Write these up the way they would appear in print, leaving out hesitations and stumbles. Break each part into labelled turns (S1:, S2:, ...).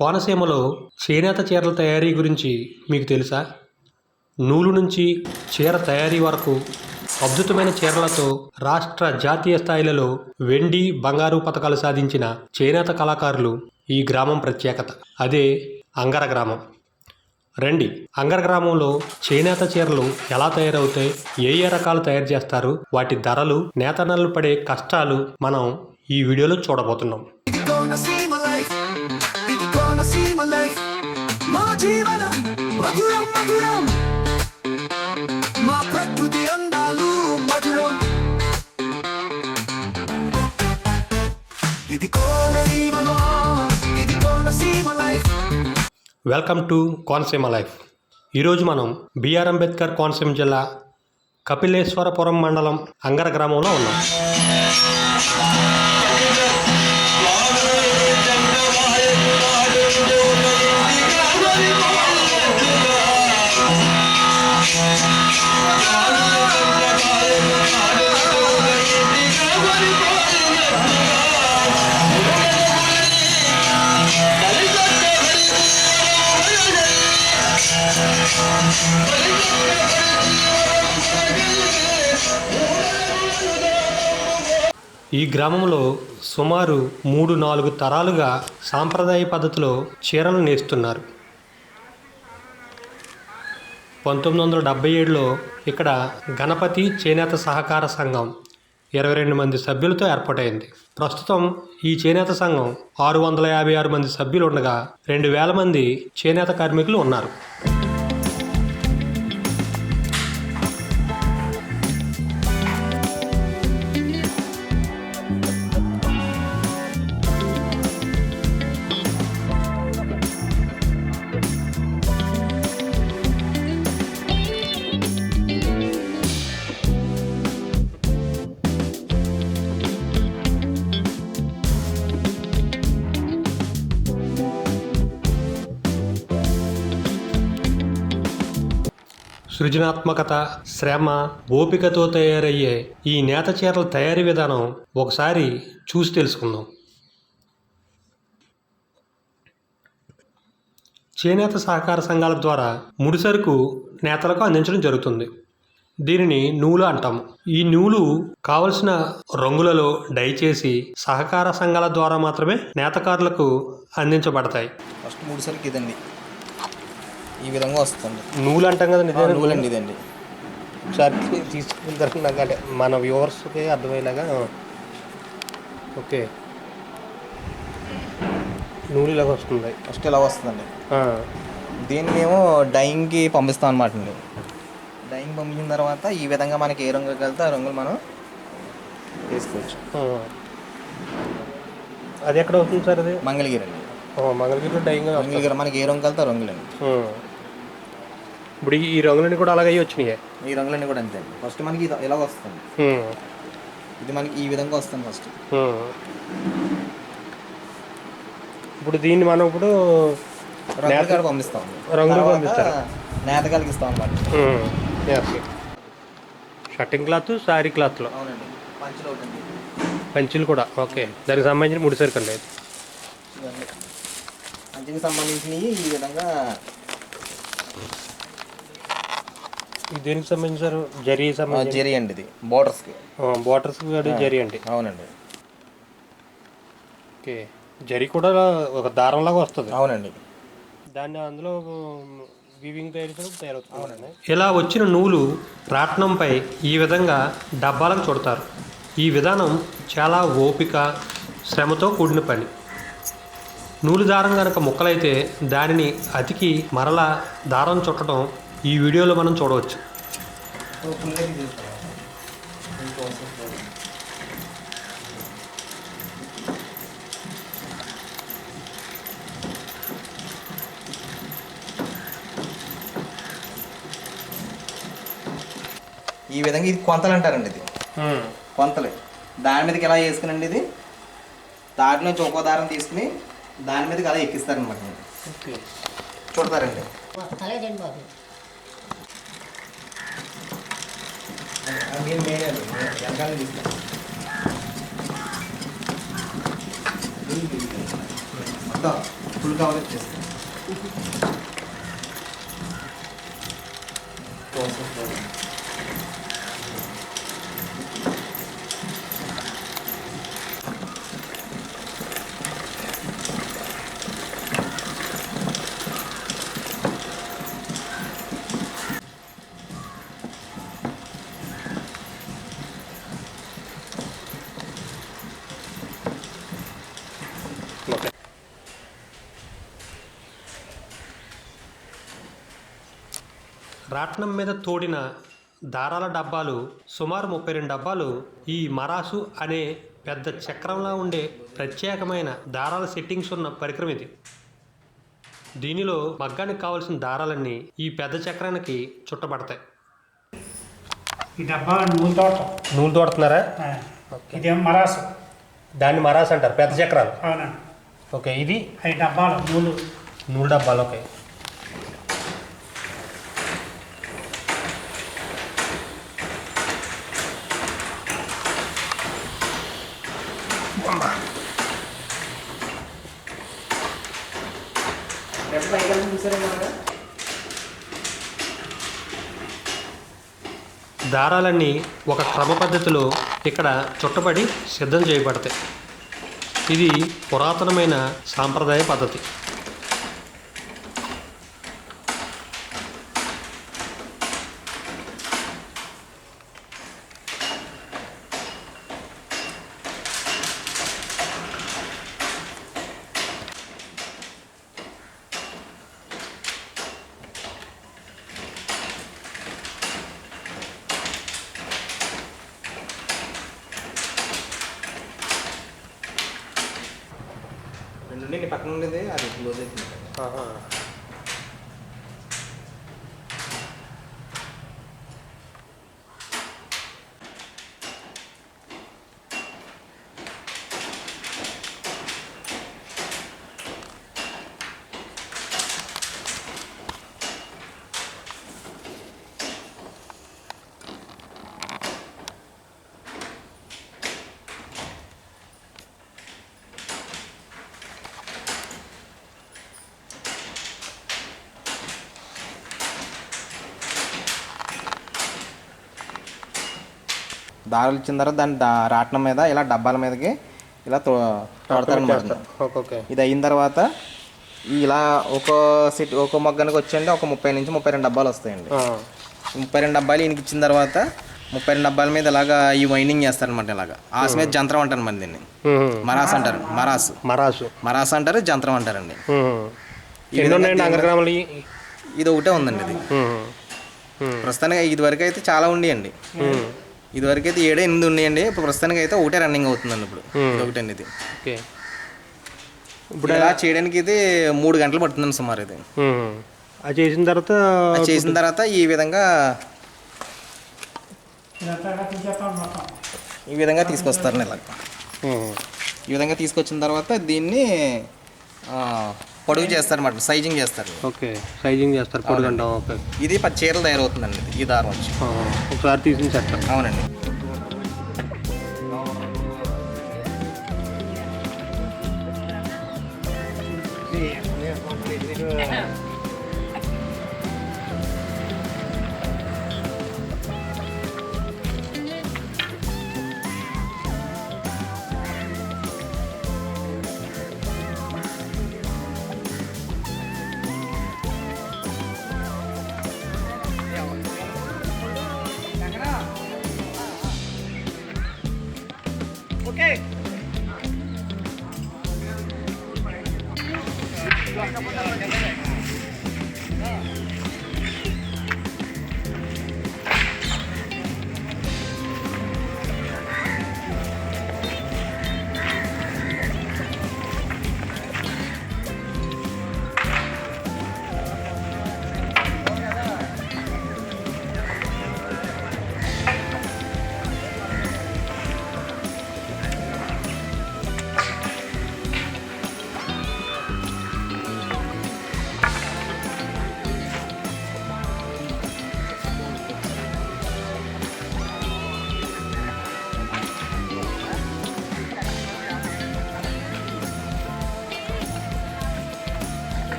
S1: కోనసీమలో చేనేత చీరల తయారీ గురించి మీకు తెలుసా? నూలు నుంచి చీర తయారీ వరకు అద్భుతమైన చీరలతో రాష్ట్ర జాతీయ స్థాయిలలో వెండి, బంగారు పతకాలు సాధించిన చేనేత కళాకారులు ఈ గ్రామం ప్రత్యేకత. అదే అంగర గ్రామం. రండి, అంగర గ్రామంలో చేనేత చీరలు ఎలా తయారవుతాయి, ఏ రకాలు తయారు చేస్తారు, వాటి ధరలు, నేతన్నలు పడే కష్టాలు మనం ఈ వీడియోలో చూడబోతున్నాం. Welcome to Konaseema life. ఈరోజు మనం బిఆర్ అంబేద్కర్ కోనసీమ జిల్లా కపిలేశ్వరపురం మండలం అంగర గ్రామంలో ఉన్నాం. ఈ గ్రామంలో సుమారు 3-4 తరాలుగా సాంప్రదాయ పద్ధతిలో చీరలు నేస్తున్నారు. 1977లో ఇక్కడ గణపతి చేనేత సహకార సంఘం 22 మంది సభ్యులతో ఏర్పాటైంది. ప్రస్తుతం ఈ చేనేత సంఘం 656 మంది సభ్యులు ఉండగా 2000 మంది చేనేత కార్మికులు ఉన్నారు. సృజనాత్మకత, శ్రమ, ఓపికతో తయారయ్యే ఈ నేత చీరల తయారీ విధానం ఒకసారి చూసి తెలుసుకుందాం. చేనేత సహకార సంఘాల ద్వారా ముడిసరుకు నేతలకు అందించడం జరుగుతుంది. దీనిని నూలు అంటాము. ఈ నూలు కావలసిన రంగులలో డై చేసి సహకార సంఘాల ద్వారా మాత్రమే నేతకారులకు అందించబడతాయి.
S2: ఫస్ట్ ముడిసరుకు ఇదండి, ఈ విధంగా వస్తుంది.
S1: నూలు అంటాం కదా,
S2: నూలండి ఇదండి.
S1: ఒకసారి తీసుకున్న తర్వాత నాకు అంటే మన వ్యూవర్స్కి అర్థమయ్యేలాగా. ఓకే, నూలు ఇలాగ వస్తుంది.
S2: ఫస్ట్ ఇలా వస్తుందండి. దీన్ని మేము డైయింగ్కి పంపిస్తాం అనమాట అండి. డైయింగ్ పంపించిన తర్వాత ఈ విధంగా మనకి ఏ రంగుకి వెళ్తే ఆ రంగులు మనం తీసుకోవచ్చు.
S1: అది ఎక్కడ అవుతుంది సార్? అది
S2: మంగళగిరి అండి.
S1: మంగళగిరిలో డైయింగ్.
S2: మంగళగిరి మనకి ఏ రంగు వెళ్తే ఆ రంగులండి.
S1: ఇప్పుడు ఈ రంగులన్నీ కూడా అలాగే వచ్చినాయి.
S2: ఈ రంగులన్నీ కూడా అంతే. ఫస్ట్ మనకి ఇలా వస్తుంది. ఇది మనకి ఈ విధంగా వస్తుంది ఫస్ట్.
S1: ఇప్పుడు దీన్ని మనం ఇప్పుడు
S2: రంగులు పంపిస్తాం.
S1: రంగులు పంపిస్తారు,
S2: నేతకాలకి ఇస్తాం అనమాట.
S1: షర్టింగ్ క్లాత్, శారీ క్లాత్లో.
S2: అవునండి, పంచులు అవుతుంది.
S1: పంచులు కూడా. ఓకే, దానికి సంబంధించిన ముడిసరుకు అండి.
S2: పంచుకి సంబంధించినవి ఈ విధంగా.
S1: దేనికి సంబంధించారు? జరీ సంబంధించి.
S2: జరీ అండి, ఇది బోర్డర్స్కి.
S1: జరీ అండి.
S2: అవునండి.
S1: ఓకే, జరీ కూడా ఒక దారంలాగా వస్తుంది.
S2: అవునండి.
S1: దాన్ని అందులో వీవింగ్ తయారవుతుంది. అవునండి. ఇలా వచ్చిన నూలు రాట్నంపై ఈ విధంగా డబ్బాలకు చుడతారు. ఈ విధానం చాలా ఓపిక, శ్రమతో కూడిన పని. నూలు దారం కనుక ముక్కలైతే దానిని అతికి మరలా దారం చుట్టడం ఈ వీడియోలో మనం చూడవచ్చు.
S2: ఈ విధంగా ఇది కొంతలు అంటారండి. ఇది కొంతలు. దాని మీదకి ఎలా వేసుకునండి, ఇది దాంట్లో నుంచి ఒక్కో దారం తీసుకుని దాని మీదకి అలా ఎక్కిస్తారనమాట. చూడతారండి. మీరు వెనకాల తీసుకుంటారు. మొత్తం ఫుల్ కవర్ వచ్చేస్తాయి.
S1: రాట్నం మీద తోడిన దారాల డబ్బాలు సుమారు 32 డబ్బాలు ఈ మరాసు అనే పెద్ద చక్రంలా ఉండే ప్రత్యేకమైన దారాల సెట్టింగ్స్ ఉన్న పరికరం ఇది. దీనిలో మగ్గానికి కావాల్సిన దారాలన్నీ ఈ పెద్ద చక్రానికి చుట్టబడతాయి.
S3: ఈ డబ్బా నూనె తోట.
S1: నూలు తోడుతున్నారా?
S3: ఇదేం మరాసు.
S1: దాన్ని మరాసు అంటారు, పెద్ద చక్రాలు.
S3: అవునండి.
S1: ఓకే, ఇది
S3: అవి డబ్బాలు
S1: నూలు డబ్బాలు. ఓకే, దారాలన్నీ ఒక క్రమ పద్ధతిలో ఇక్కడ చుట్టబడి సిద్ధం చేయబడతాయి. ఇది పురాతనమైన సాంప్రదాయ పద్ధతి.
S2: రెండు పక్కన ఉండేది అది క్లోజ్ అవుతుంది. దారాలు ఇచ్చిన తర్వాత దాన్ని రాట్నం మీద ఇలా డబ్బాల మీదకి ఇలా తోడతారనమాట.
S1: ఓకే,
S2: ఇది అయిన తర్వాత ఇలా ఒక మొగ్గానికి వచ్చండి ఒక 30 నుంచి 32 డబ్బాలు వస్తాయండి. 32 డబ్బాలు ఈయనకి ఇచ్చిన తర్వాత 32 డబ్బాల మీద ఇలాగా ఈ వైండింగ్ చేస్తారనమాట. ఇలాగా ఆశ మీద జంత్రం అంటారు మరి దీన్ని. మరాస్ అంటారు. మరాసు అంటారు, జంత్రం అంటారండి. ఇది ఒకటే ఉందండి. ఇది ప్రస్తుతానికి ఇదివరకు అయితే చాలా ఉండేయండి. ఇదివరకు అయితే 7, 8 ఉన్నాయండి. ఇప్పుడు ప్రస్తుతానికి అయితే ఒకటే రన్నింగ్ అవుతుందండి. ఇప్పుడు ఇది ఒకటండి. ఇది ఇప్పుడు ఇలా చేయడానికి ఇది 3 గంటలు పడుతుందండి సుమారు. ఇది
S1: అది చేసిన తర్వాత
S2: ఈ విధంగా తీసుకొస్తారండి. ఇలా ఈ విధంగా తీసుకొచ్చిన తర్వాత దీన్ని పొడుగు చేస్తారన్నమాట. సైజింగ్ చేస్తారు.
S1: ఓకే, సైజింగ్ చేస్తారు, పొడుగంటాం. ఓకే,
S2: ఇది 10 చీరలు తయారవుతుందండి. ఈ దారం వచ్చి
S1: ఒకసారి తీసిన చెప్తాను.
S2: అవునండి.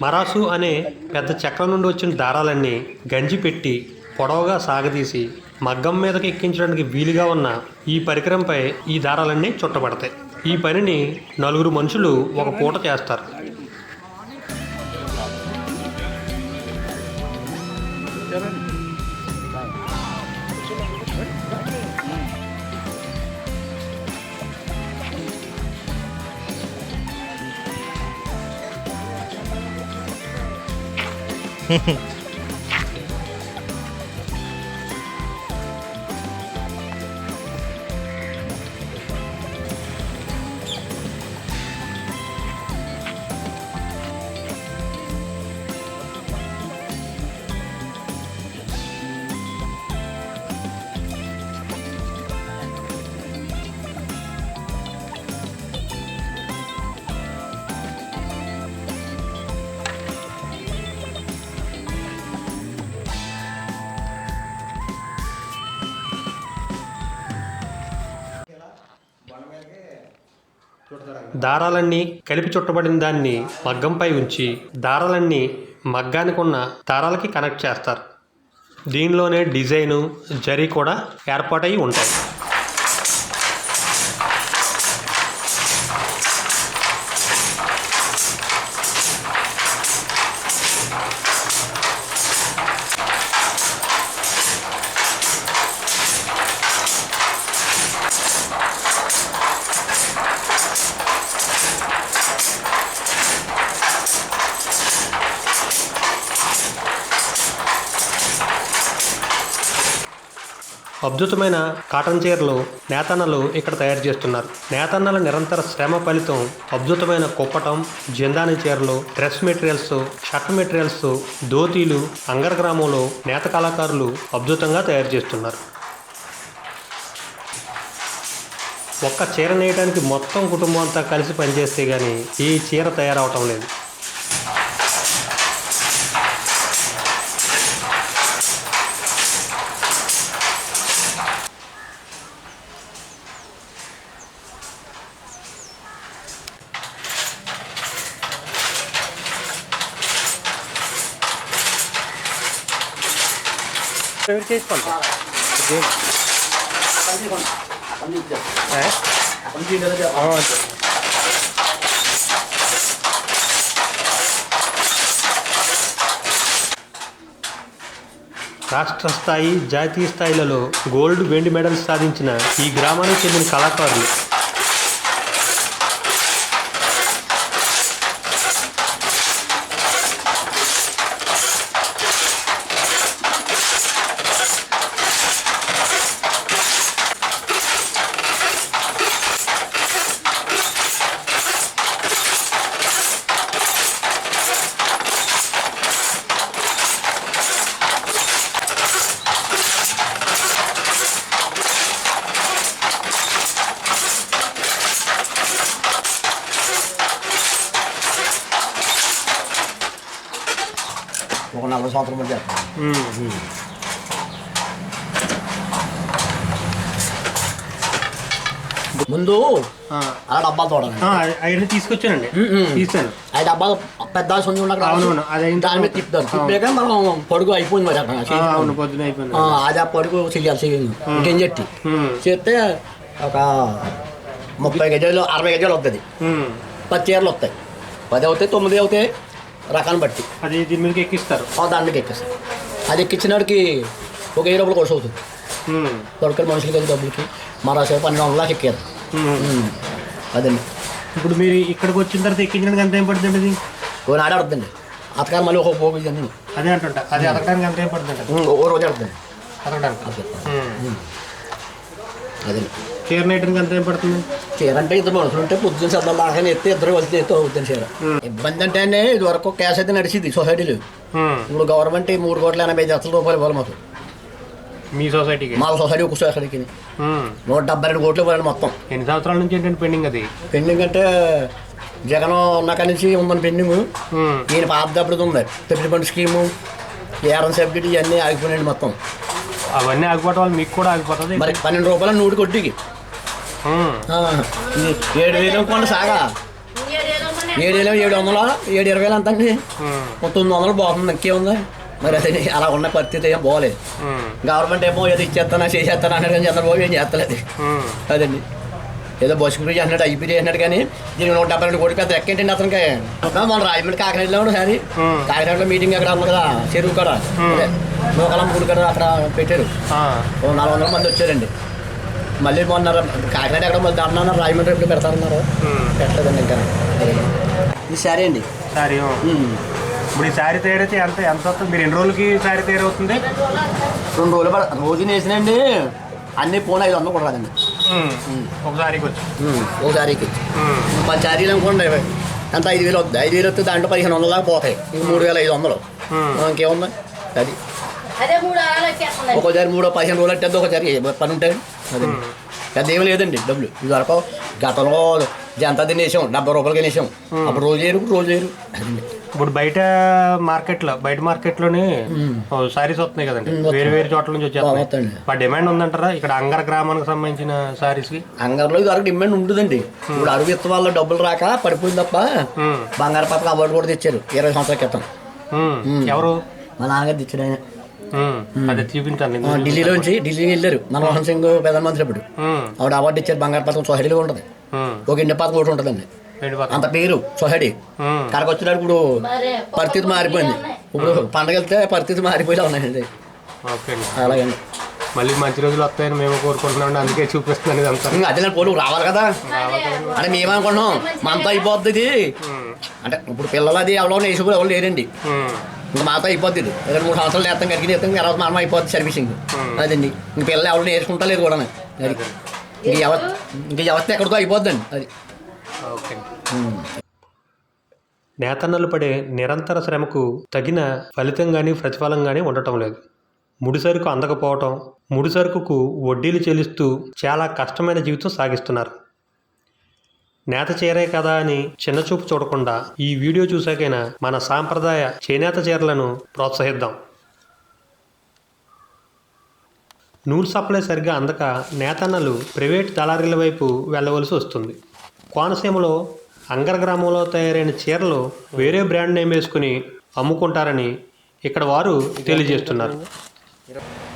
S1: మరాసు అనే పెద్ద చక్రం నుండి వచ్చిన దారాలన్నీ గంజి పెట్టి పొడవుగా సాగదీసి మగ్గం మీదకి ఎక్కించడానికి వీలుగా ఉన్న ఈ పరికరంపై ఈ దారాలన్నీ చుట్టబడతాయి. ఈ పనిని 4 మనుషులు ఒక పూట చేస్తారు. దారాలన్నీ కలిపి చుట్టబడిన దాన్ని మగ్గంపై ఉంచి దారాలన్నీ మగ్గానికి ఉన్న దారాలకి కనెక్ట్ చేస్తారు. దీనిలోనే డిజైను జరీ కూడా ఏర్పాటై ఉంటాయి. అద్భుతమైన కాటన్ చీరలు నేతన్నలు ఇక్కడ తయారు చేస్తున్నారు. నేతన్నల నిరంతర శ్రమ ఫలితం అద్భుతమైన కుప్పటం, జిందాని చీరలు, డ్రెస్ మెటీరియల్స్, షర్ట్ మెటీరియల్స్, ధోతీలు అంగర్ గ్రామంలో నేత కళాకారులు అద్భుతంగా తయారు చేస్తున్నారు. ఒక్క చీర నేయడానికి మొత్తం కుటుంబం అంతా కలిసి పనిచేస్తే కానీ ఈ చీర తయారవటం లేదు. రాష్ట్ర స్థాయి, జాతీయ స్థాయిలలో గోల్డ్, వెండి మెడల్స్ సాధించిన ఈ గ్రామానికి చెందిన కళాకారులు
S4: ఒక 40 సంవత్సరం మధ్య ముందు ఆ డబ్బాలు తోడాలి.
S1: అవన్నీ తీసుకొచ్చానండి, తీసాను.
S4: ఆ డబ్బాలు పెద్ద సొంత దాని మీద తిప్పుతారు. తిప్పాక మనం పడుగు అయిపోయింది మరి అక్కడ
S1: పొద్దున అయిపోయింది.
S4: అది ఆ పడుగు చెయ్యాలి ఇంకేం చెట్టి చేస్తే ఒక 30 గజాలు 60 గజాలు వస్తుంది. 10 చీరలు వస్తాయి. 10 అవుతాయి, 9 అవుతాయి రకాన్ని బట్టి.
S1: అది దీని మీదకి ఎక్కిస్తారు.
S4: దాంట్లోకి ఎక్కిస్తారు. అది ఎక్కించినాడికి ఒక 1000 రూపాయలు ఖర్చు అవుతుంది. కొడుకులు మనుషులకి వెళ్ళి డబ్బులకి మరోసేపు 1200 ఎక్కారు. అదండి.
S1: ఇప్పుడు మీరు ఇక్కడికి వచ్చిన తర్వాత ఎక్కించడానికి ఎంత ఏం పడుతుంది? ఇది
S4: ఓ నాడే ఆడుతుంది. అతకాలం మళ్ళీ ఒక పోగు ఇదండి.
S1: అదే అంటుంటా. అది అతకడానికి ఎంత ఏం పడుతుంది?
S4: ఓ రోజు ఆడుతుంది
S1: అతకడానికి.
S4: అదే
S1: చీర నేయడానికి ఎంత ఏం పడుతుంది?
S4: చీర అంటే ఇద్దరు మనుషులు ఉంటే పొద్దున్న శబ్దం లాగానే ఎత్తే ఇద్దరు కలిసి ఎత్తు అవుతుంది చీర. ఇబ్బంది అంటే అండి ఇది వరకు క్యాష్ అయితే నడిచింది సొసైటీలో. ఇప్పుడు గవర్నమెంట్ 3,80,00,000 రూపాయలు ఇవ్వాలి మాకు.
S1: మీ సొసైటీకి? మా
S4: సొసైటీ ఒక సొసైటీకి 172 కోట్లు ఇవ్వాలి మొత్తం.
S1: ఎన్ని సంవత్సరాల నుంచి ఏంటంటే పెండింగ్? అది
S4: పెండింగ్ అంటే జగన్ ఉన్నకాడి నుంచి ఉందని పెండింగ్. ఈయన పాతప్పుడు ఉంది పెట్టుబడి స్కీము, ఏఆర్ఎన్ సబ్సిడీ ఇవన్నీ ఆగిపోయినాయండి మొత్తం.
S1: అవన్నీ ఆగిపోవడం వల్ల మీకు కూడా ఆగిపోతుంది.
S4: మరి 12 రూపాయలు 100 కొట్టికి 7,000 కొండ సాగా 7,000 700 720 ఎంత అండి 900 పోతుంది ఇంకేముంది మరి అదే అలా ఉన్న పరిస్థితి ఏం బాగోలేదు గవర్నమెంట్ ఏమో ఏదో ఇచ్చేస్తానా చేసేస్తాను అన్నాడు కానీ చంద్రబాబు ఏం చేస్తలేదు అదండి ఏదో బస్సు ఫ్రీ అన్నాడు ఐపీ అన్నాడు కానీ దీనికి 172 కోట్లు పెద్ద ఎక్కేంటండి అతనికి మన రాజమండ్రి కాకినాడలో ఒకసారి కాకినాడలో మీటింగ్ అక్కడ ఉంది కదా చెరువు కాడ అదే నూకలమ్మ గుడి కాడ అక్కడ పెట్టారు 400 మంది వచ్చారండి మళ్ళీ మొన్న కాకినాడ ఎక్కడ మళ్ళీ దాంట్లో రాజమండ్రి ఎప్పుడు పెడతారన్నారు పెట్టలేదండి ఇంకా ఇది సరే అండి
S1: సారీ ఇప్పుడు ఈ శారీ తయారైతే ఎంత వస్తుంది మీరు ఎన్ని రోజులకి శారీ తయారవుతుంది
S4: 2 రోజులు రోజు వేసినండి అన్నీ పోను 500 కూడా రాదండి
S1: ఒకసారికి వచ్చి
S4: ఒకసారికి 10 శారీలు అనుకోండి ఎంత 5,000 వస్తుంది 5,000 వస్తే దాంట్లో 1,500 దాకా పోతాయి 3,500 ఇంకేముంది అది ఒక్కోసారి 15 రోజులు అంటే ఒకసారి పని ఉంటాయి అదే పెద్ద ఏమి లేదండి డబ్బులు ఇది వరకు గతంలో జనతా తినేసాం 70 రూపాయలకి తినేసాం అప్పుడు రోజు వేరు అదండి
S1: ఇప్పుడు బయట మార్కెట్లోనే సారీస్ వస్తున్నాయి కదండి వేరు చోట్ల నుంచి వచ్చేస్తాయి ఆ డిమాండ్ ఉందంటారా ఇక్కడ అంగర గ్రామానికి సంబంధించిన సారీస్కి
S4: అంగర్లో ఇది వరకు డిమాండ్ ఉంటుందండి ఇప్పుడు అడుగు ఇత్త వాళ్ళ డబ్బులు రాక పడిపోయింది తప్ప బంగారు పథకం అవార్డు కూడా తెచ్చారు 20 సంవత్సరాల క్రితం
S1: ఎవరు
S4: మా నాన్నగారు తెచ్చాడు ఆయన
S1: అదే చూపించాలి
S4: ఢిల్లీకి వెళ్ళారు మన్మోహన్ సింగ్ ప్రధానమంత్రి అప్పుడు ఆవిడ అవార్డు ఇచ్చారు బంగారు పథకం సొసైటీలో ఉంటుంది ఒక ఇండియా పథకం ఒకటి ఉంటుందండి అంత పేరు సొసైటీ కరకు వచ్చినప్పుడు ఇప్పుడు పరిస్థితి మారిపోయింది ఇప్పుడు పండగ వెళ్తే పరిస్థితి మారిపోయేలా ఉన్నాయండి
S1: ఓకే
S4: అలాగే
S1: మళ్ళీ మంచి రోజులు వస్తాయని మేము కోరుకుంటున్నాం అందుకే చూపిస్తున్నాను అంతా
S4: అదే పోలు రావాలి కదా అంటే మేమనుకుంటున్నాం మనతో అయిపోద్ది అంటే ఇప్పుడు పిల్లలు అది ఎవరో నేర్చుకుని ఎవరు లేరండి ఇంకా మాతో అయిపోద్ది 2-3 సంవత్సరాలు నేస్తాం గడికి నేస్తాం తర్వాత మనం అయిపోద్ది సర్వీసింగ్ అదండి ఇంక పిల్లలు ఎవరు నేర్చుకుంటా లేదు కూడా అది ఇంక వ్యవస్థ ఎక్కడితో అయిపోద్దండి అది
S1: ఓకే నేతన్నలు పడే నిరంతర శ్రమకు తగిన ఫలితం కానీ ప్రతిఫలం కానీ ఉండటం లేదు ముడిసరుకు అందకపోవటం ముడిసరుకుకు వడ్డీలు చెల్లిస్తూ చాలా కష్టమైన జీవితం సాగిస్తున్నారు నేత చీరే కదా అని చిన్నచూపు చూడకుండా ఈ వీడియో చూసాకైనా మన సాంప్రదాయ చేనేత చీరలను ప్రోత్సహిద్దాం నూలు సప్లై సరిగ్గా అందక నేతన్నలు ప్రైవేట్ దళారీల వైపు వెళ్ళవలసి వస్తుంది కోనసీమలో అంగర గ్రామంలో తయారైన చీరలు వేరే బ్రాండ్ నేమ్ వేసుకుని అమ్ముకుంటారని ఇక్కడ వారు తెలియజేస్తున్నారు.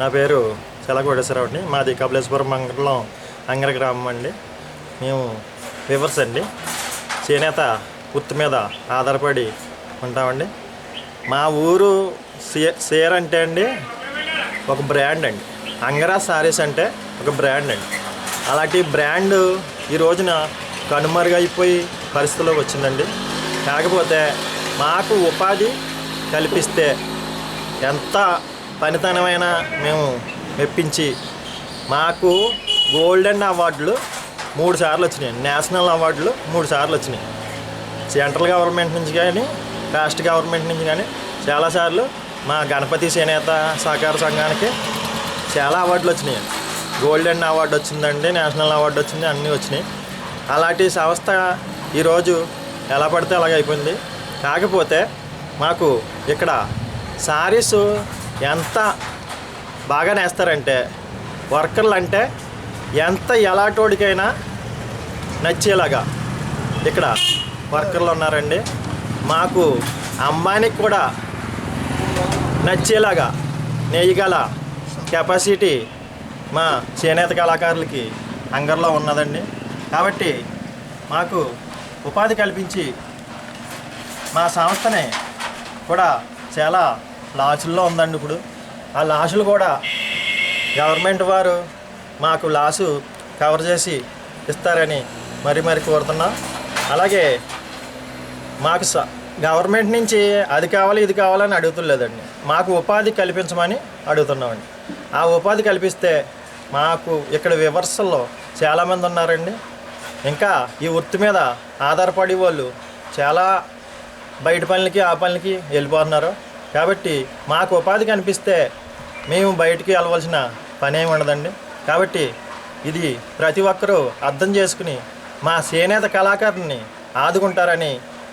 S5: నా పేరు చెలకోటేశ్వరరావుని, మాది కపిలేశ్వరం మండలం అంగర గ్రామం అండి. మేము వివర్స్ అండి, చేనేత వృత్తి మీద ఆధారపడి ఉంటామండి. మా ఊరు సేర్ అంటే అండి ఒక బ్రాండ్ అండి, అంగరా సారీస్ అంటే ఒక బ్రాండ్ అండి. అలాంటి బ్రాండ్ ఈ రోజున కనుమరుగైపోయి పరిస్థితిలోకి వచ్చిందండి. కాకపోతే మాకు ఉపాధి కల్పిస్తే ఎంత పనితనమైన మేము మెప్పించి మాకు గోల్డెన్ అవార్డులు 3 సార్లు వచ్చినాయి, నేషనల్ అవార్డులు 3 సార్లు వచ్చినాయి. సెంట్రల్ గవర్నమెంట్ నుంచి కానీ రాష్ట్ర గవర్నమెంట్ నుంచి కానీ చాలాసార్లు మా గణపతి చేనేత సహకార సంఘానికి చాలా అవార్డులు వచ్చినాయి. గోల్డెన్ అవార్డు వచ్చిందండి, నేషనల్ అవార్డు వచ్చింది, అన్నీ వచ్చినాయి. అలాంటి సంస్థ ఈరోజు ఎలా పడితే అలాగ అయిపోయింది. కాకపోతే మాకు ఇక్కడ సారీస్ ఎంత బాగా నేస్తారంటే వర్కర్లు అంటే ఎంత ఎలాంటోడికైనా నచ్చేలాగా ఇక్కడ వర్కర్లు ఉన్నారండి. మాకు అమ్మాయికి కూడా నచ్చేలాగా నేయగల కెపాసిటీ మా చేనేత కళాకారులకి అంగర్లో ఉన్నదండి. కాబట్టి మాకు ఉపాధి కల్పించి మా సంస్థని కూడా చాలా లాసుల్లో ఉందండి. ఇప్పుడు ఆ లాసులు కూడా గవర్నమెంట్ వారు మాకు లాసు కవర్ చేసి ఇస్తారని మరి కోరుతున్నాం. అలాగే మాకు గవర్నమెంట్ నుంచి అది కావాలి ఇది కావాలని అడుగుతులేదండి, మాకు ఉపాధి కల్పించమని అడుగుతున్నామండి. ఆ ఉపాధి కల్పిస్తే మాకు ఇక్కడ వివర్సల్లో చాలామంది ఉన్నారండి. ఇంకా ఈ వృత్తి మీద ఆధారపడి వాళ్ళు చాలా బయట పనులకి ఆ పనులకి వెళ్ళిపోతున్నారు. కాబట్టి మాకు ఉపాధి కనిపిస్తే మేము బయటికి వెళ్ళవలసిన పని ఏమి ఉండదండి. కాబట్టి ఇది ప్రతి ఒక్కరూ అర్థం చేసుకుని మా చేనేత కళాకారుని ఆదుకుంటారని,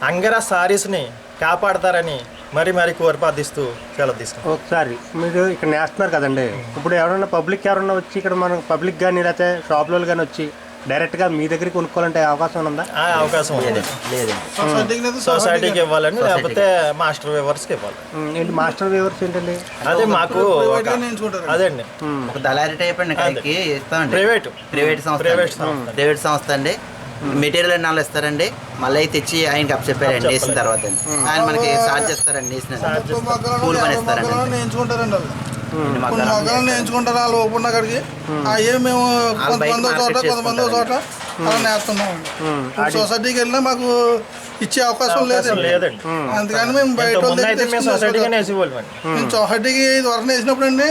S5: అంగర సారీస్ని కాపాడతారని మరి కోరిపాదిస్తూ సెలవు తీసుకుంటాం.
S1: ఒకసారి మీరు ఇక్కడ నేస్తున్నారు కదండి, ఇప్పుడు ఎవరన్నా పబ్లిక్ ఎవరన్నా వచ్చి ఇక్కడ మనం పబ్లిక్ కానీ లేకపోతే షాపులో కానీ వచ్చి డైరెక్ట్గా మీ దగ్గరికి కొనుక్కోవాలంటే అవకాశం ఉందా?
S5: అవకాశం ఉంది.
S4: లేదండి.
S5: సొసైటీకి ఇవ్వాలండి, లేకపోతే మాస్టర్ వేవర్స్కి ఇవ్వాలి.
S1: ఏంటి మాస్టర్ వేవర్స్ ఏంటండి?
S5: అదే మాకు అదండి
S6: ఒక దళారీ టైప్ అండి, ఇక్కడికి ఇస్తామండి. ప్రైవేట్ సంస్థ అండి. మెటీరియల్ అన్ని వాళ్ళు ఇస్తారండి, మళ్ళీ తెచ్చి ఆయనకి అప్ చెప్పారండి వేసిన తర్వాత ఆయన మనకి ఛార్జ్ చేస్తారండి, వేసిన కూలి పని ఇస్తారండి.
S7: నేర్చుకుంటారండి కొన్ని మగ్గాలను నేర్చుకుంటారు వాళ్ళు ఓపెన్ అక్కడికి అయ్యే మేము కొంతమంది చోట అలా నేర్చుకున్నామండి. సొసైటీకి వెళ్ళినా మాకు ఇచ్చే అవకాశం లేదండి. అందుకని మేము బయట మేము సొసైటీకి వరకు వేసినప్పుడు అండి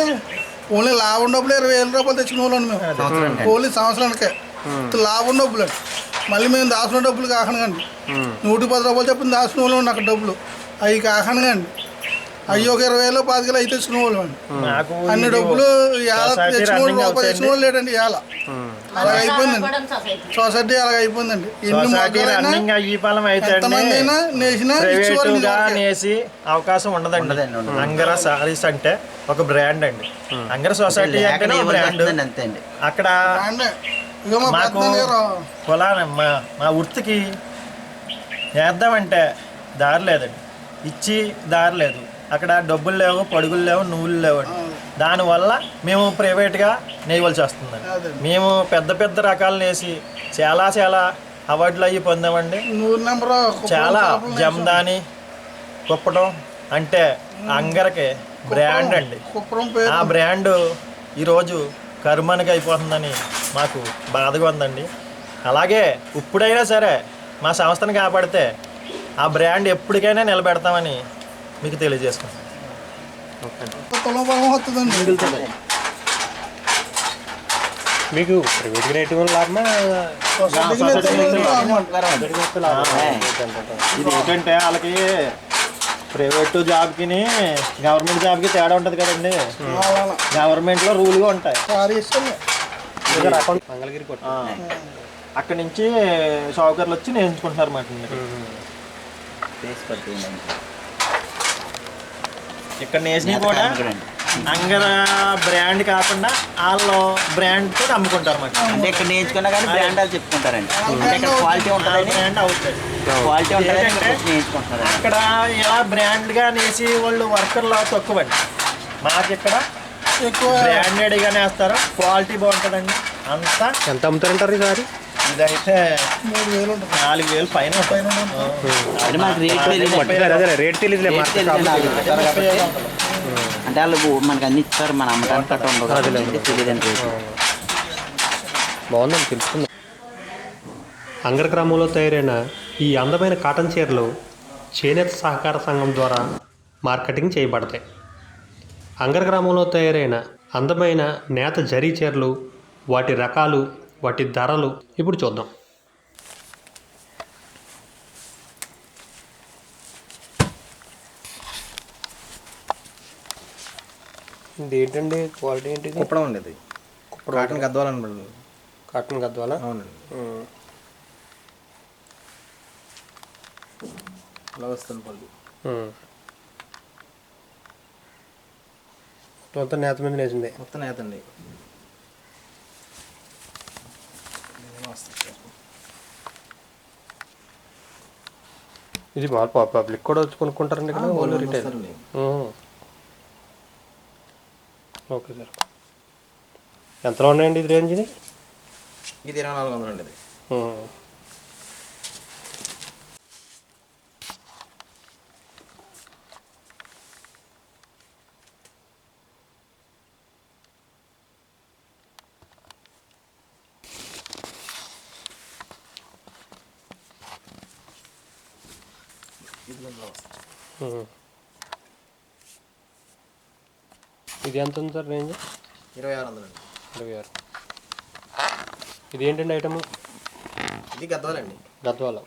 S7: ఓన్లీ లాభం డబ్బులు 20,000 రూపాయలు తెచ్చుకునే వాళ్ళండి మేము ఓన్లీ సంవత్సరానికే. లాభం డబ్బులు అండి, మళ్ళీ మేము దాచుకున్న డబ్బులు కాకుండా 110 రూపాయలు చెప్పిన దాచుకునే వాళ్ళు అక్కడ డబ్బులు అవి కాకుండా అండి అయ్యి ఒక 20,000 25,000 అయితే తెచ్చుకునే వాళ్ళు అండి. అన్ని డబ్బులు తెచ్చుకునే రూపాయలు తెచ్చుకునే వాళ్ళు లేదండి. ఇవాళ అలాగ అయిపోయిందండి సొసైటీ, అలాగ అయిపోయిందండి. ఎంతమంది అయినా
S5: నేసి అవకాశం ఉండదండి. అంగర సారీస్ అంటే ఒక బ్రాండ్ అండి, అంగర సొసైటీ అంటే బ్రాండ్. అక్కడ మాకు పొలాన మా వృత్తికి వేద్దామంటే దారి లేదండి, ఇచ్చి దారి లేదు. అక్కడ డబ్బులు లేవు, పడుగులు లేవు, నువ్వులు లేవండి. దానివల్ల మేము ప్రైవేట్గా నేయవలసి వస్తుందండి. మేము పెద్ద పెద్ద రకాలు నేసి చాలా అవార్డులు అవి పొందామండి. చాలా జమదాని కుప్పటం అంటే అంగరకి బ్రాండ్ అండి. ఆ బ్రాండ్ ఈరోజు కర్మానికి అయిపోతుందని మాకు బాధగా ఉందండి. అలాగే ఇప్పుడైనా సరే మా సంస్థను కాపాడితే ఆ బ్రాండ్ ఎప్పటికైనా నిలబెడతామని మీకు తెలియజేసుకుంటాం.
S1: మీకు ప్రైవేట్గా నేయటం లాభమా?
S5: ఇది ఏంటంటే వాళ్ళకి ప్రైవేట్ జాబ్కి గవర్నమెంట్ జాబ్కి తేడా ఉంటుంది కదండి. గవర్నమెంట్లో రూల్గా ఉంటాయి.
S1: మంగళగిరి
S5: అక్కడి నుంచి షావుకర్లు వచ్చి నేర్చుకుంటున్నారు అన్నమాట. ఇక్కడ నేసినవి కూడా అంగర బ్రాండ్ కాకుండా వాళ్ళు బ్రాండ్ కూడా అమ్ముకుంటారు అన్నమాట.
S6: అంటే ఇక్కడ నేర్చుకున్నా కానీ బ్రాండ్ వాళ్ళు చెప్పుకుంటారండి. ఇక్కడ క్వాలిటీ ఉంటుంది,
S5: బ్రాండ్ అవుతుంది.
S6: క్వాలిటీ ఉంటుంది నేర్చుకుంటారు.
S5: అక్కడ ఇలా బ్రాండ్గా నేసి వాళ్ళు వర్కర్లు తక్కువండి. మాకు ఇక్కడ ఎక్కువ బ్రాండెడ్గానే వేస్తారు, క్వాలిటీ బాగుంటుందండి. అంతా
S1: ఎంత అమ్ముతారంటారు ఈసారి?
S5: ఇదైతే 4,000 పైన
S1: రేట్ తెలియదు.
S6: అంటే వాళ్ళు మనకి అన్ని ఇస్తారు, మన అమ్మటానికి కట్ట ఉండదు, తెలియదండి.
S1: బాగుందని తెలుసుకుందాం. అంగర గ్రామంలో తయారైన ఈ అందమైన కాటన్ చీరలు చేనేత సహకార సంఘం ద్వారా మార్కెటింగ్ చేయబడతాయి. అంగర గ్రామంలో తయారైన అందమైన నేత జరీ చీరలు, వాటి రకాలు, వాటి ధరలు ఇప్పుడు చూద్దాం. ఇది ఏంటండి క్వాలిటీ ఏంటి?
S2: కుప్పడం అండి, ఇది కాటన్ గద్వాలండి.
S1: కాటన్ గద్వాల?
S2: అవునండి. అలా వస్తుంది పళ్ళు.
S1: మొత్తం నేత మీద నేసింది.
S2: మొత్తం నేత అండి.
S1: ఇది పబ్లిక్ కూడా వచ్చి కొనుక్కుంటారండి ఇక్కడ? Only retail? Okay sir. ఎంతలో ఉన్నాయండి ఇది రేంజ్? ఇది
S2: 2,400 అండి. ఇది
S1: ఇది ఎంత ఉంది సార్ రేంజ్?
S2: 2,600 అండి.
S1: 26. ఇది ఏంటండి ఐటమ్?
S2: ఇది గద్వాలండి.
S1: గద్వాల.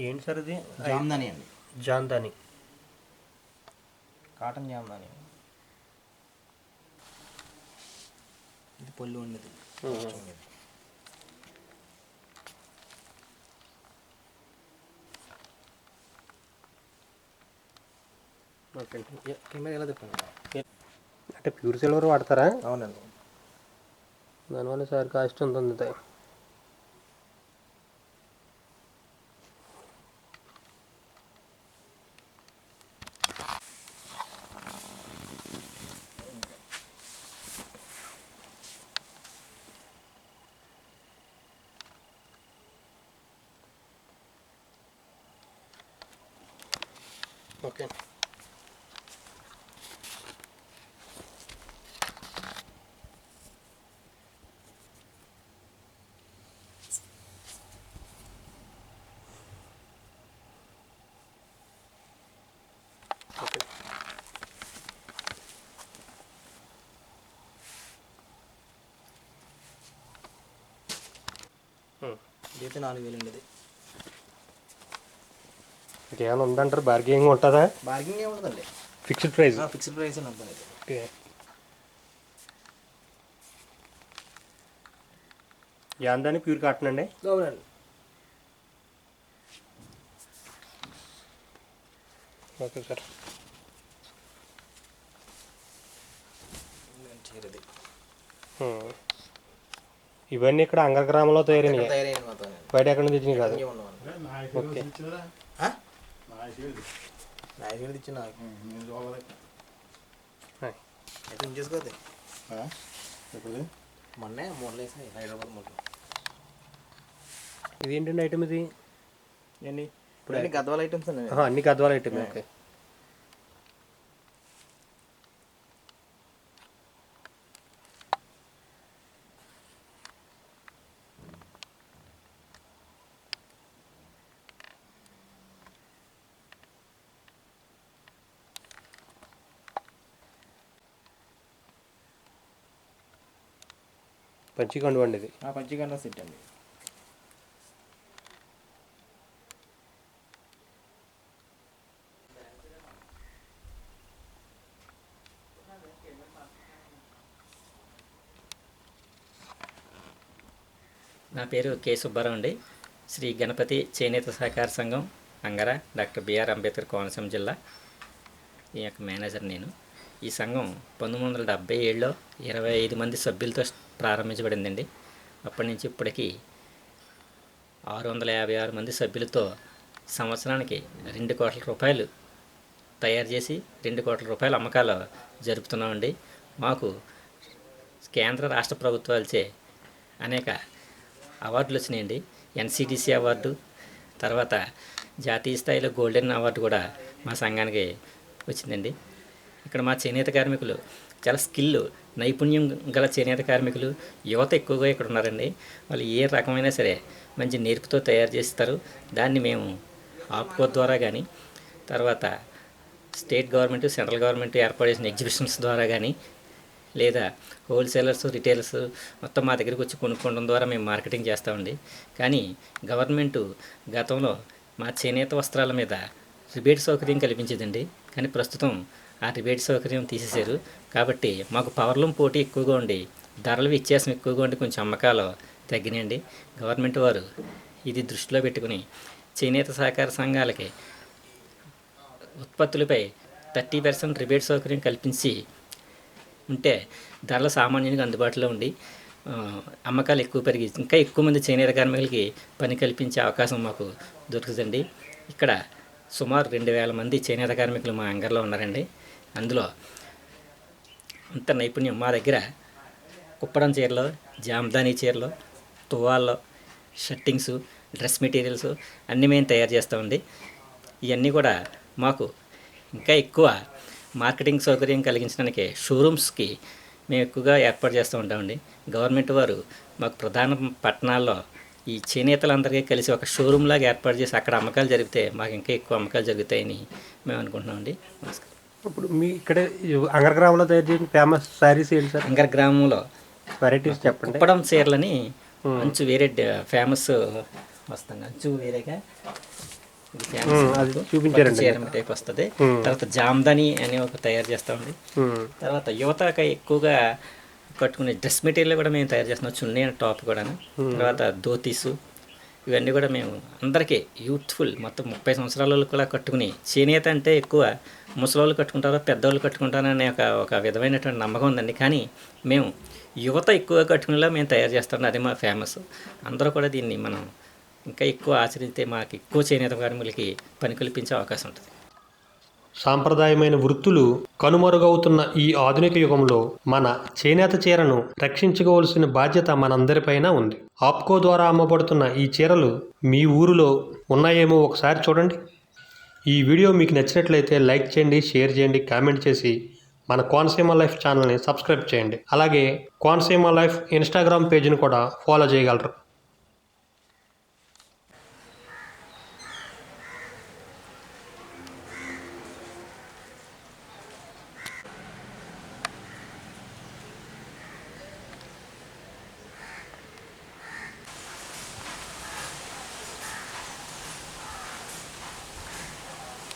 S1: ఏంటి సార్ ఇది?
S2: జామ్దాని అండి.
S1: జామ్దాని,
S2: కాటన్ జామ్దాని. ఇది పళ్ళు ఉండేది.
S1: ఓకే అండి.
S2: కెమెరా ఎలా తిప్పండి.
S1: అంటే ప్యూర్ సిల్వర్ వాడతారా?
S2: అవునండి.
S1: దానివల్ల సార్ కాస్ట్ ఎంత ఉంది? ఓకే. ఓకే.
S2: ఇదైతే 4000 అండి. ఇది
S1: ఇంకేమైనా ఉందంటారు? బార్గెనింగ్ ఉంటుందా?
S2: బార్గింగ్ ఏమి ఉండదండి.
S1: Fixed price.
S2: ఫిక్స్డ్ ప్రైస్ అని ఉంటుంది.
S1: ఓకే. యాందాని ప్యూర్ కాటన్ అండి?
S2: అవునండి.
S1: Okay sir.
S2: చీరది
S1: ఇవన్నీ ఇక్కడ అంగర్ గ్రామంలో తయారైనవి,
S2: తయారైన మొత్తం
S1: బయట ఎక్కడ నుంచి తెచ్చినవి కాదు. ఓకే.
S2: నాయకుడు ఇచ్చిన అయితే ఉంచేసుకోద్ది. మొన్నే మూడు వేసాయి హైదరాబాద్ మూడు.
S1: ఇదేంటండి ఐటమ్ ఇది?
S2: ఇప్పుడు అన్ని గద్వాల ఐటమ్స్ అండి.
S1: అన్ని గద్వాల ఐటమ్. ఓకే. పంచికండు అండి ఇది.
S2: పంచిగండ సెట్ అండి.
S8: నా పేరు కె సుబ్బారావు అండి. శ్రీ గణపతి చేనేత సహకార సంఘం అంగర, డాక్టర్ బిఆర్ అంబేద్కర్ కోనసీమ జిల్లా ఈ యొక్క మేనేజర్ నేను. ఈ సంఘం 1977లో 25 మంది సభ్యులతో ప్రారంభించబడిందండి. అప్పటి నుంచి ఇప్పటికీ 656 మంది సభ్యులతో సంవత్సరానికి 2 కోట్ల రూపాయలు తయారు చేసి 2 కోట్ల రూపాయల అమ్మకాలు జరుపుతున్నామండి. మాకు కేంద్ర రాష్ట్ర ప్రభుత్వాలచే అనేక అవార్డులు వచ్చినాయండి. ఎన్సిడిసి అవార్డు, తర్వాత జాతీయ స్థాయిలో గోల్డెన్ అవార్డు కూడా మా సంఘానికి వచ్చిందండి. ఇక్కడ మా చేనేత కార్మికులు చాలా నైపుణ్యం గల చేనేత కార్మికులు, యువత ఎక్కువగా ఇక్కడ ఉన్నారండి. వాళ్ళు ఏ రకమైనా సరే మంచి నేర్పుతో తయారు చేస్తారు. దాన్ని మేము ఆప్కో ద్వారా కానీ, తర్వాత స్టేట్ గవర్నమెంట్, సెంట్రల్ గవర్నమెంట్ ఏర్పాటు చేసిన ఎగ్జిబిషన్స్ ద్వారా కానీ, లేదా హోల్సేలర్స్, రిటైలర్స్ మొత్తం మా దగ్గరికి వచ్చి కొనుక్కోవడం ద్వారా మేము మార్కెటింగ్ చేస్తామండి. కానీ గవర్నమెంటు గతంలో మా చేనేత వస్త్రాల మీద రిబేట్ సౌకర్యం కల్పించేదండి. కానీ ప్రస్తుతం ఆ రిబేట్ సౌకర్యం తీసేశారు. కాబట్టి మాకు పవర్లూమ్ పోటీ ఎక్కువగా ఉండి, ధరలు వ్యత్యాసం ఎక్కువగా ఉండి కొంచెం అమ్మకాలు తగ్గినాయండి. గవర్నమెంట్ వారు ఇది దృష్టిలో పెట్టుకుని చేనేత సహకార సంఘాలకి ఉత్పత్తులపై 30% రిబేట్ సౌకర్యం కల్పించి ఉంటే ధరలు సామాన్యునికి అందుబాటులో ఉండి అమ్మకాలు ఎక్కువ పెరిగి ఇంకా ఎక్కువ మంది చేనేత కార్మికులకి పని కల్పించే అవకాశం మాకు దొరుకుతుందండి. ఇక్కడ సుమారు 2000 మంది చేనేత కార్మికులు మా అంగర్లో ఉన్నారండి. అందులో అంత నైపుణ్యం మా దగ్గర కుప్పడం చీరలు, జామ్దానీ చీరలు, తువ్వాళ్ళు, షర్టింగ్స్, డ్రెస్ మెటీరియల్స్ అన్నీ మేము తయారు చేస్తామండి. ఇవన్నీ కూడా మాకు ఇంకా ఎక్కువ మార్కెటింగ్ సౌకర్యం కలిగించడానికి షోరూమ్స్కి మేము ఎక్కువగా ఏర్పాటు చేస్తూ ఉంటామండి. గవర్నమెంట్ వారు మాకు ప్రధాన పట్టణాల్లో ఈ చేనేతలందరికీ కలిసి ఒక షోరూమ్ లాగా ఏర్పాటు చేసి అక్కడ అమ్మకాలు జరిగితే మాకు ఇంకా ఎక్కువ అమ్మకాలు జరుగుతాయని మేము అనుకుంటున్నామండి. నమస్కారం.
S1: ఇప్పుడు మీ ఇక్కడ అంగర్ గ్రామంలో తయారు చేసిన ఫేమస్ శారీస్ ఏంటి సార్?
S8: అంగర్ గ్రామంలో
S1: వెరైటీస్ చెప్పండి.
S8: కుప్పడం చీరలని అంచు వేరే ఫేమస్ వస్తుంది. అంచు వేరేగా
S1: అది చూపించారండి.
S8: చీర టైప్ వస్తుంది. తర్వాత జామ్దాని అని ఒక తయారు చేస్తామండి. తర్వాత యువత ఎక్కువగా కట్టుకునే డ్రెస్ మెటీరియల్ కూడా మేము తయారు చేస్తున్నాం. చున్నీ అండ్ టాప్ కూడా, తర్వాత ధోతీసు, ఇవన్నీ కూడా మేము అందరికీ యూత్ఫుల్ మొత్తం 30 సంవత్సరాల కూడా కట్టుకుని, చేనేత అంటే ఎక్కువ ముసలోళ్ళు కట్టుకుంటారో పెద్దవాళ్ళు కట్టుకుంటారో అనే ఒక విధమైనటువంటి నమ్మకం ఉందండి. కానీ మేము యువత ఎక్కువగా కట్టుకునేలా మేము తయారు చేస్తాం. అది మా ఫేమస్. అందరూ కూడా దీన్ని మనం ఇంకా ఎక్కువ ఆచరిస్తే మాకు ఎక్కువ చేనేత కార్మికులకి పని కల్పించే అవకాశం ఉంటుంది.
S1: సాంప్రదాయమైన వృత్తులు కనుమరుగవుతున్న ఈ ఆధునిక యుగంలో మన చేనేత చీరను రక్షించుకోవాల్సిన బాధ్యత మనందరిపైన ఉంది. ఆప్కో ద్వారా అమ్మబడుతున్న ఈ చీరలు మీ ఊరిలో ఉన్నాయేమో ఒకసారి చూడండి. ఈ వీడియో మీకు నచ్చినట్లయితే లైక్ చేయండి, షేర్ చేయండి, కామెంట్ చేసి మన కోనసీమ లైఫ్ ఛానల్ని సబ్స్క్రైబ్ చేయండి. అలాగే కోనసీమ లైఫ్ ఇన్స్టాగ్రామ్ పేజ్ని కూడా ఫాలో చేయగలరు.